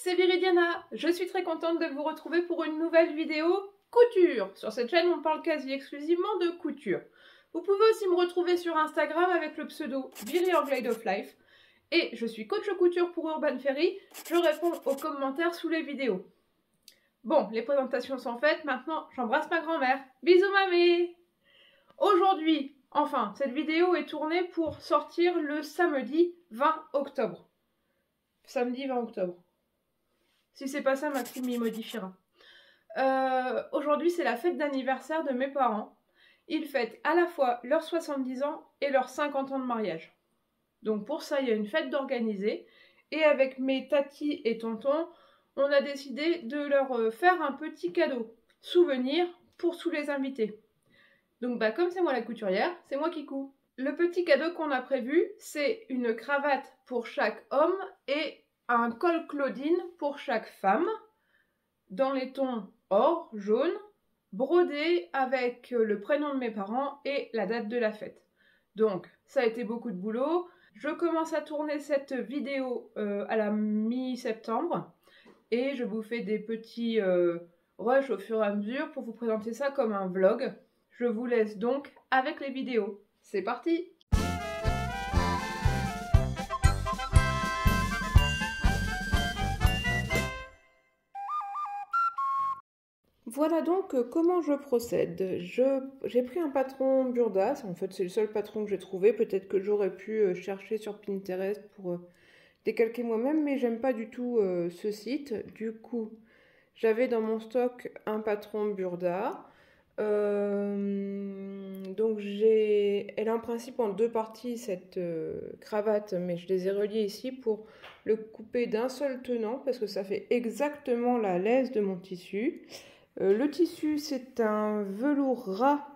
c'est Viridiana. Je suis très contente de vous retrouver pour une nouvelle vidéo couture. Sur cette chaîne, on parle quasi exclusivement de couture. Vous pouvez aussi me retrouver sur Instagram avec le pseudo Viri of Life. Et je suis coach couture pour Urban Ferry. Je réponds aux commentaires sous les vidéos. Bon, les présentations sont faites. Maintenant, j'embrasse ma grand-mère. Bisous mamie. Aujourd'hui, enfin, cette vidéo est tournée pour sortir le samedi 20 octobre. Samedi 20 octobre. Si c'est pas ça, ma fille m'y modifiera. Aujourd'hui, c'est la fête d'anniversaire de mes parents. Ils fêtent à la fois leurs 70 ans et leurs 50 ans de mariage. Donc pour ça, il y a une fête d'organiser. Et avec mes tatis et tontons, on a décidé de leur faire un petit cadeau, souvenir pour tous les invités. Donc comme c'est moi la couturière, c'est moi qui couds. Le petit cadeau qu'on a prévu, c'est une cravate pour chaque homme et un col Claudine pour chaque femme, dans les tons or, jaune, brodé avec le prénom de mes parents et la date de la fête. Donc, ça a été beaucoup de boulot. Je commence à tourner cette vidéo à la mi-septembre et je vous fais des petits rushs au fur et à mesure pour vous présenter ça comme un vlog. Je vous laisse donc avec les vidéos. C'est parti! Voilà donc comment je procède. J'ai pris un patron Burda, en fait c'est le seul patron que j'ai trouvé, peut-être que j'aurais pu chercher sur Pinterest pour décalquer moi-même, mais j'aime pas du tout ce site. Du coup, j'avais dans mon stock un patron Burda. Donc elle a en principe en deux parties cette cravate, mais je les ai reliées ici pour le couper d'un seul tenant, parce que ça fait exactement la laisse de mon tissu. Le tissu, c'est un velours ras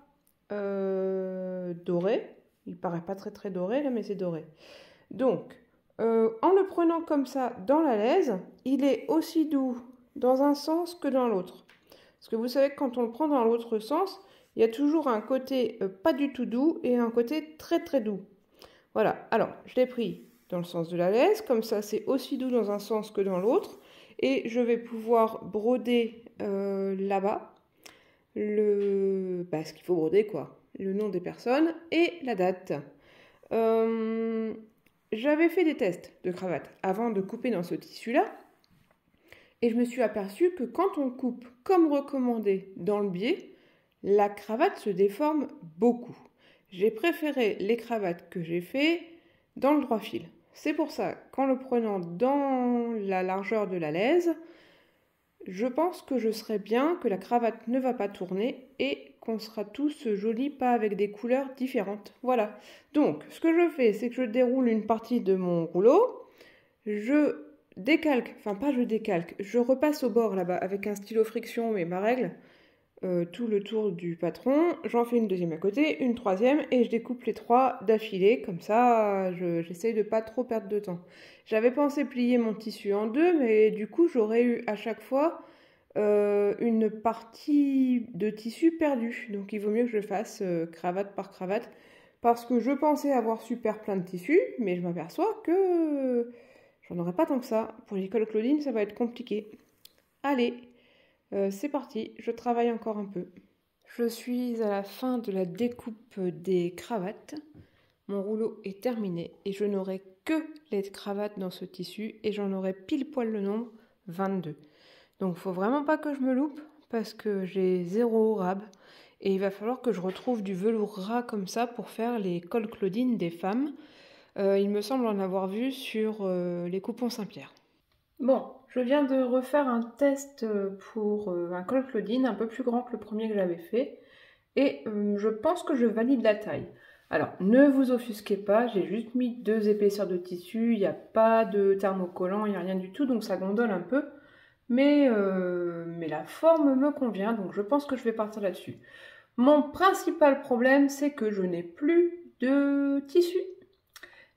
doré. Il paraît pas très doré là, mais c'est doré. Donc, en le prenant comme ça dans la laise, il est aussi doux dans un sens que dans l'autre. Parce que vous savez que quand on le prend dans l'autre sens, il y a toujours un côté pas du tout doux et un côté très doux. Voilà, alors je l'ai pris dans le sens de la laise, comme ça c'est aussi doux dans un sens que dans l'autre. Et je vais pouvoir broder là-bas ce qu'il faut broder, quoi. Le nom des personnes et la date. J'avais fait des tests de cravate avant de couper dans ce tissu-là. Et je me suis aperçue que quand on coupe comme recommandé dans le biais, la cravate se déforme beaucoup. J'ai préféré les cravates que j'ai fait dans le droit fil. C'est pour ça qu'en le prenant dans la largeur de la laise, je pense que je serai bien, que la cravate ne va pas tourner et qu'on sera tous jolis, pas avec des couleurs différentes. Voilà. Donc, ce que je fais, c'est que je déroule une partie de mon rouleau, je décalque, je repasse au bord là-bas avec un stylo friction, mais ma règle, tout le tour du patron, j'en fais une deuxième à côté, une troisième, et je découpe les trois d'affilée, comme ça j'essaye de pas trop perdre de temps. J'avais pensé plier mon tissu en deux, mais du coup j'aurais eu à chaque fois une partie de tissu perdue, donc il vaut mieux que je fasse cravate par cravate, parce que je pensais avoir super plein de tissus, mais je m'aperçois que j'en aurai pas tant que ça. Pour l'école Claudine, ça va être compliqué. Allez, c'est parti, je travaille encore un peu. Je suis à la fin de la découpe des cravates. Mon rouleau est terminé et je n'aurai que les cravates dans ce tissu et j'en aurai pile poil le nombre, 22. Donc il faut vraiment pas que je me loupe parce que j'ai 0 rab et il va falloir que je retrouve du velours ras comme ça pour faire les cols Claudine des femmes. Il me semble en avoir vu sur les coupons Saint-Pierre. Bon, je viens de refaire un test pour un col Claudine un peu plus grand que le premier que j'avais fait et je pense que je valide la taille. Alors, ne vous offusquez pas, j'ai juste mis 2 épaisseurs de tissu, il n'y a pas de thermocollant, il n'y a rien du tout, donc ça gondole un peu. Mais la forme me convient, donc je pense que je vais partir là-dessus. Mon principal problème, c'est que je n'ai plus de tissu.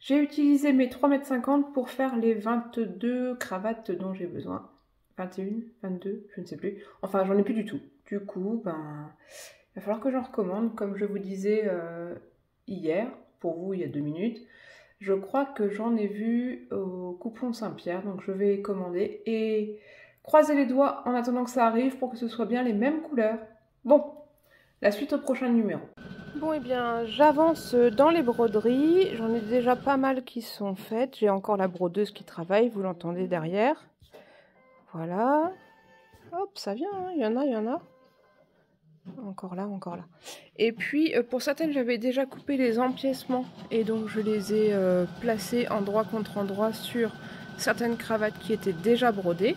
J'ai utilisé mes 3,50 m pour faire les 22 cravates dont j'ai besoin. 21, 22, je ne sais plus. Enfin, j'en ai plus du tout. Du coup, il va falloir que j'en recommande. Comme je vous disais hier, pour vous, il y a 2 minutes, Je crois que j'en ai vu au Coupon Saint-Pierre, donc je vais commander et croiser les doigts en attendant que ça arrive pour que ce soit bien les mêmes couleurs. Bon, la suite au prochain numéro. Bon, eh bien, j'avance dans les broderies. J'en ai déjà pas mal qui sont faites. J'ai encore la brodeuse qui travaille, vous l'entendez derrière. Voilà. Hop, ça vient, hein. Il y en a. Encore là, encore là. Et puis, pour certaines, j'avais déjà coupé les empiècements. Et donc, je les ai placés endroit contre endroit sur certaines cravates qui étaient déjà brodées.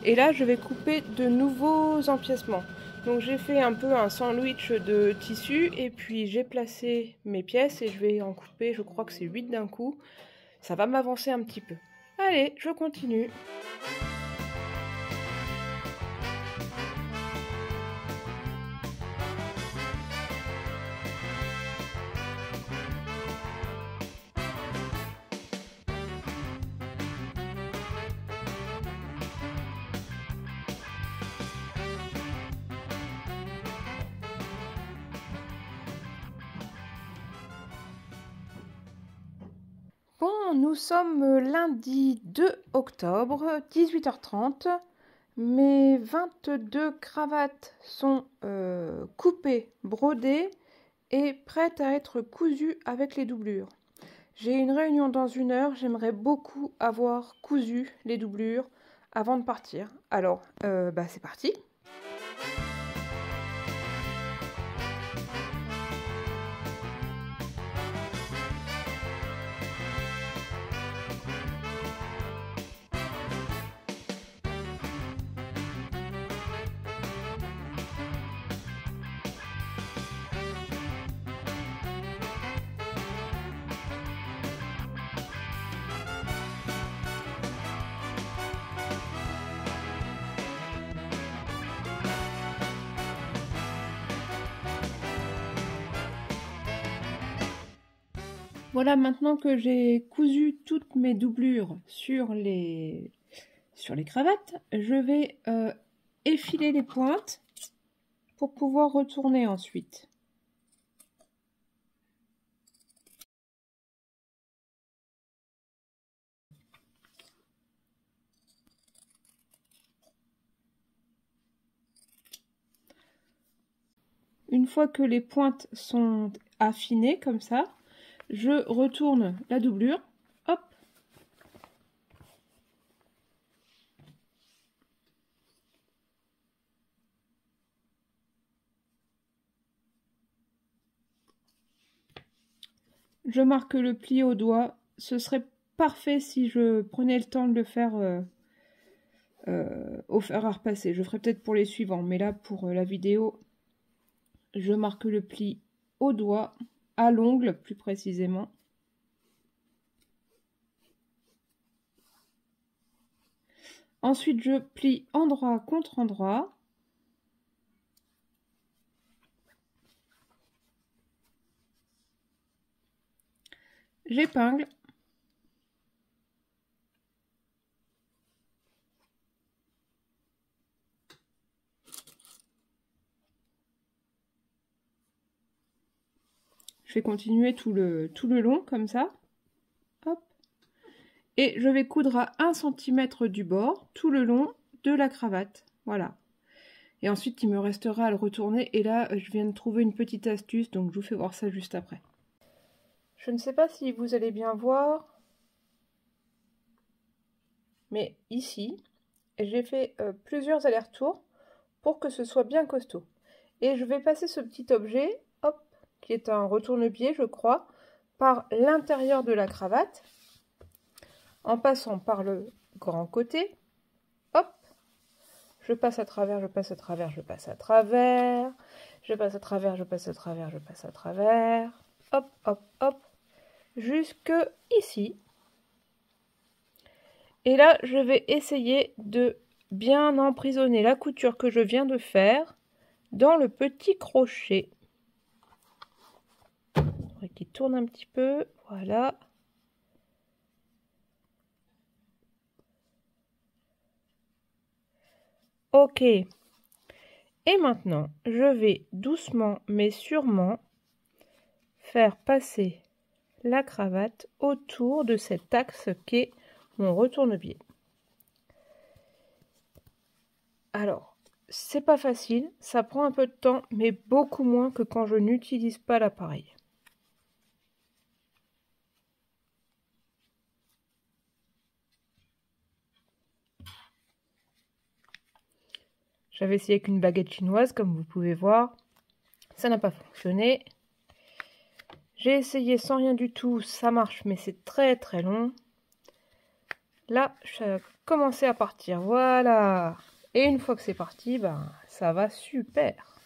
Et là, je vais couper de nouveaux empiècements. Donc, j'ai fait un peu un sandwich de tissu. Et puis, j'ai placé mes pièces et je vais en couper, je crois que c'est 8 d'un coup. Ça va m'avancer un petit peu. Allez, je continue. Bon, nous sommes lundi 2 octobre, 18h30. Mes 22 cravates sont coupées, brodées et prêtes à être cousues avec les doublures. J'ai une réunion dans 1 heure, j'aimerais beaucoup avoir cousu les doublures avant de partir. Alors, c'est parti! Voilà, maintenant que j'ai cousu toutes mes doublures sur les cravates, je vais effiler les pointes pour pouvoir retourner ensuite. Une fois que les pointes sont affinées comme ça, je retourne la doublure, hop. Je marque le pli au doigt. Ce serait parfait si je prenais le temps de le faire au fer à repasser. Je ferai peut-être pour les suivants, mais là pour la vidéo, je marque le pli au doigt, à l'ongle plus précisément. Ensuite, je plie endroit contre endroit. J'épingle. Je vais continuer tout le long comme ça. Hop. Et je vais coudre à 1 cm du bord tout le long de la cravate. Voilà. Et ensuite, il me restera à le retourner. Et là, je viens de trouver une petite astuce, donc je vous fais voir ça juste après. Je ne sais pas si vous allez bien voir, mais ici, j'ai fait plusieurs allers-retours pour que ce soit bien costaud. Et je vais passer ce petit objet, hop, qui est un retourne-pied, je crois, par l'intérieur de la cravate, en passant par le grand côté. Hop, je passe à travers, je passe à travers, je passe à travers, je passe à travers, je passe à travers, je passe à travers. Hop, hop, hop, jusque ici. Et là, je vais essayer de bien emprisonner la couture que je viens de faire dans le petit crochet. Qui tourne un petit peu, voilà. Ok. Et maintenant, je vais doucement mais sûrement faire passer la cravate autour de cet axe qu'est mon retourne-biais. Alors, c'est pas facile, ça prend un peu de temps, mais beaucoup moins que quand je n'utilise pas l'appareil. J'avais essayé avec une baguette chinoise, comme vous pouvez voir. Ça n'a pas fonctionné. J'ai essayé sans rien du tout, ça marche, mais c'est très très long. Là, je commencé à partir, voilà. Et une fois que c'est parti, ben, ça va super.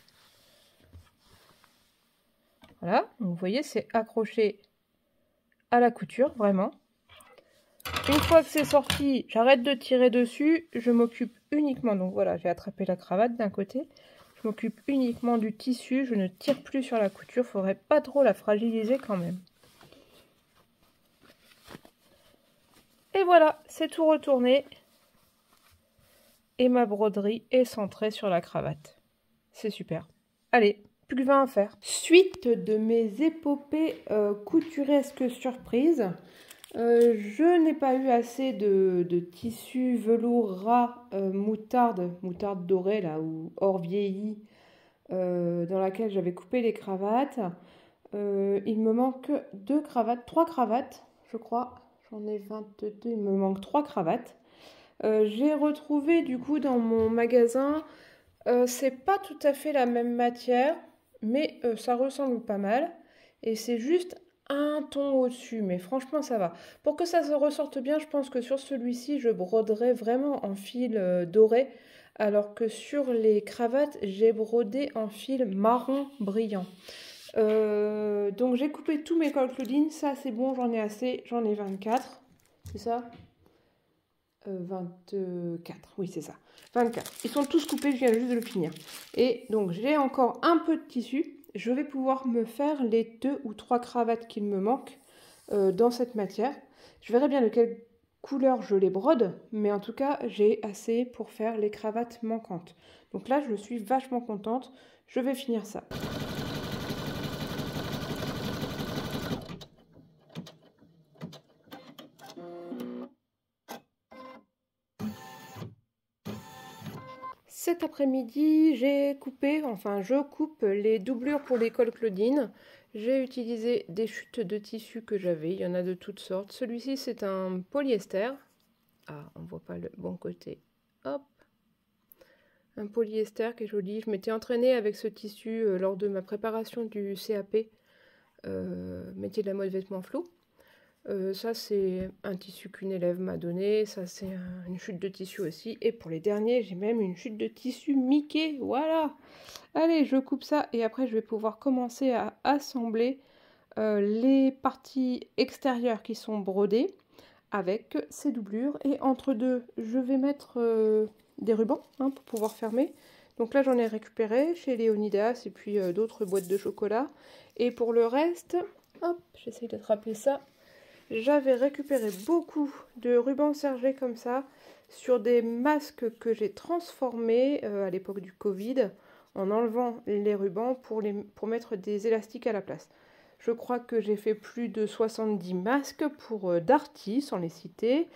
Voilà, donc vous voyez, c'est accroché à la couture, vraiment. Une fois que c'est sorti, j'arrête de tirer dessus, je m'occupe uniquement, donc voilà, j'ai attrapé la cravate d'un côté, je m'occupe uniquement du tissu, je ne tire plus sur la couture, faudrait pas trop la fragiliser quand même. Et voilà, c'est tout retourné. Et ma broderie est centrée sur la cravate. C'est super. Allez, plus que 20 à faire. Suite de mes épopées couturesques surprises. Je n'ai pas eu assez de tissu velours ras moutarde dorée là, ou or vieilli, dans laquelle j'avais coupé les cravates. Il me manque 3 cravates, je crois. J'en ai 22, il me manque 3 cravates. J'ai retrouvé du coup dans mon magasin, c'est pas tout à fait la même matière, mais ça ressemble pas mal. Et c'est juste un ton au-dessus, mais franchement ça va. Pour que ça se ressorte bien, je pense que sur celui-ci, je broderai vraiment en fil doré, alors que sur les cravates, j'ai brodé en fil marron brillant. Donc j'ai coupé tous mes cols Claudine, ça c'est bon, j'en ai assez, j'en ai 24, c'est ça 24, oui c'est ça, 24. Ils sont tous coupés, je viens juste de le finir. Et donc j'ai encore un peu de tissu, je vais pouvoir me faire les 2 ou 3 cravates qu'il me manquent dans cette matière. Je verrai bien de quelle couleur je les brode, mais en tout cas j'ai assez pour faire les cravates manquantes. Donc là je suis vachement contente, je vais finir ça. Cet après-midi, je coupe les doublures pour les cols Claudine. J'ai utilisé des chutes de tissu que j'avais, il y en a de toutes sortes. Celui-ci, c'est un polyester. Ah, on voit pas le bon côté. Hop, un polyester qui est joli. Je m'étais entraînée avec ce tissu lors de ma préparation du CAP, métier de la mode vêtements flous. Ça c'est un tissu qu'une élève m'a donné, ça c'est une chute de tissu aussi, et pour les derniers j'ai même une chute de tissu Mickey, voilà. Allez, je coupe ça et après je vais pouvoir commencer à assembler les parties extérieures qui sont brodées avec ces doublures, et entre deux je vais mettre des rubans pour pouvoir fermer. Donc là j'en ai récupéré chez Léonidas et puis d'autres boîtes de chocolat, et pour le reste, hop, j'essaye de te rappeler ça. J'avais récupéré beaucoup de rubans sergés comme ça sur des masques que j'ai transformés à l'époque du Covid en enlevant les rubans pour mettre des élastiques à la place. Je crois que j'ai fait plus de 70 masques pour Darty, sans les citer.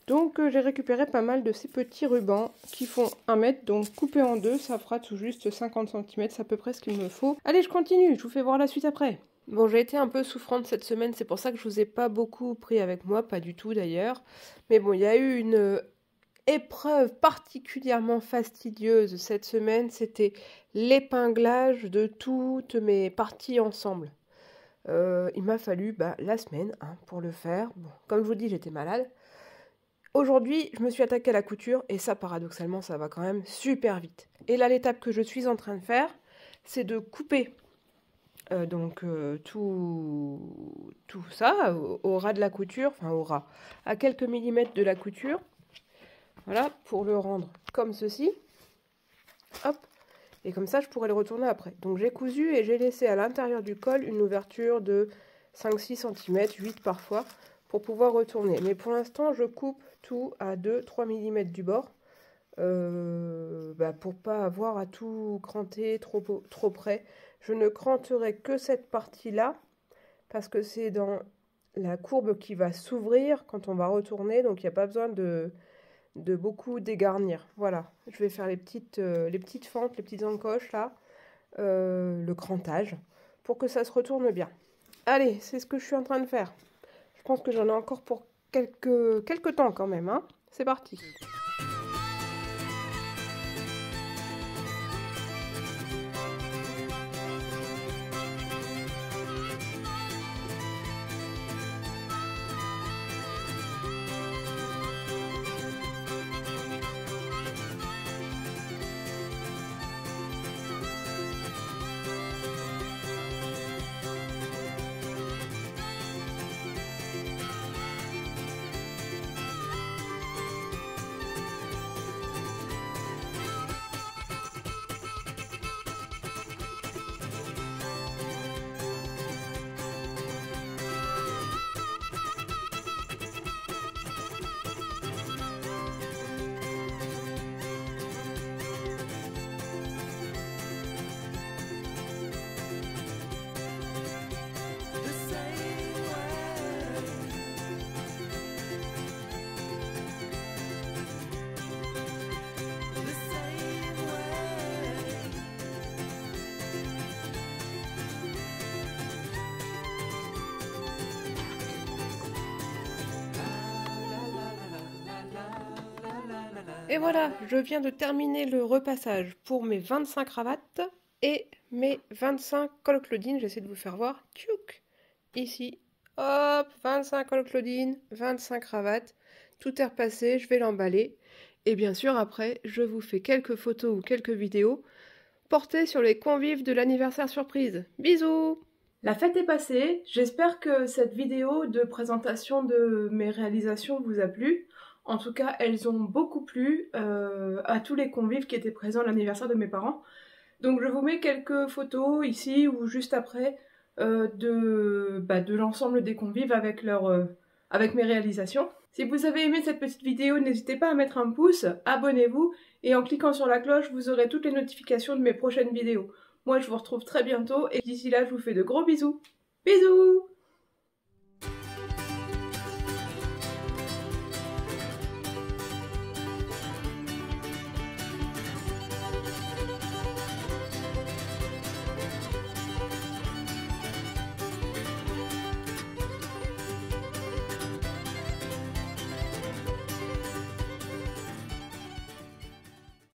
Donc j'ai récupéré pas mal de ces petits rubans qui font 1 mètre, donc coupé en deux, ça fera tout juste 50 cm, c'est à peu près ce qu'il me faut. Allez, je continue, je vous fais voir la suite après. Bon, j'ai été un peu souffrante cette semaine, c'est pour ça que je vous ai pas beaucoup pris avec moi, pas du tout d'ailleurs. Mais bon, il y a eu une épreuve particulièrement fastidieuse cette semaine, c'était l'épinglage de toutes mes parties ensemble. Il m'a fallu la semaine pour le faire. Bon, comme je vous dis, j'étais malade. Aujourd'hui, je me suis attaquée à la couture et ça, paradoxalement, ça va quand même super vite. Et là, l'étape que je suis en train de faire, c'est de couper tout ça au ras de la couture, enfin au ras, à quelques millimètres de la couture, voilà, pour le rendre comme ceci, hop, et comme ça je pourrais le retourner après. Donc j'ai cousu et j'ai laissé à l'intérieur du col une ouverture de 5-6 cm, 8 parfois, pour pouvoir retourner. Mais pour l'instant je coupe tout à 2-3 mm du bord, pour pas avoir à tout cranter trop près. Je ne cranterai que cette partie-là, parce que c'est dans la courbe qui va s'ouvrir quand on va retourner, donc il n'y a pas besoin de beaucoup dégarnir. Voilà, je vais faire les petites fentes, les petites encoches là, le crantage, pour que ça se retourne bien. Allez, c'est ce que je suis en train de faire. Je pense que j'en ai encore pour quelques temps quand même, hein. C'est parti. Et voilà, je viens de terminer le repassage pour mes 25 cravates et mes 25 cols Claudine. J'essaie de vous faire voir. Tchouk! Ici, hop, 25 cols Claudine, 25 cravates. Tout est repassé, je vais l'emballer. Et bien sûr, après, je vous fais quelques photos ou quelques vidéos portées sur les convives de l'anniversaire surprise. Bisous! La fête est passée, j'espère que cette vidéo de présentation de mes réalisations vous a plu. En tout cas, elles ont beaucoup plu à tous les convives qui étaient présents à l'anniversaire de mes parents. Donc je vous mets quelques photos ici ou juste après de l'ensemble des convives avec mes réalisations. Si vous avez aimé cette petite vidéo, n'hésitez pas à mettre un pouce, abonnez-vous et en cliquant sur la cloche, vous aurez toutes les notifications de mes prochaines vidéos. Moi, je vous retrouve très bientôt et d'ici là, je vous fais de gros bisous. Bisous!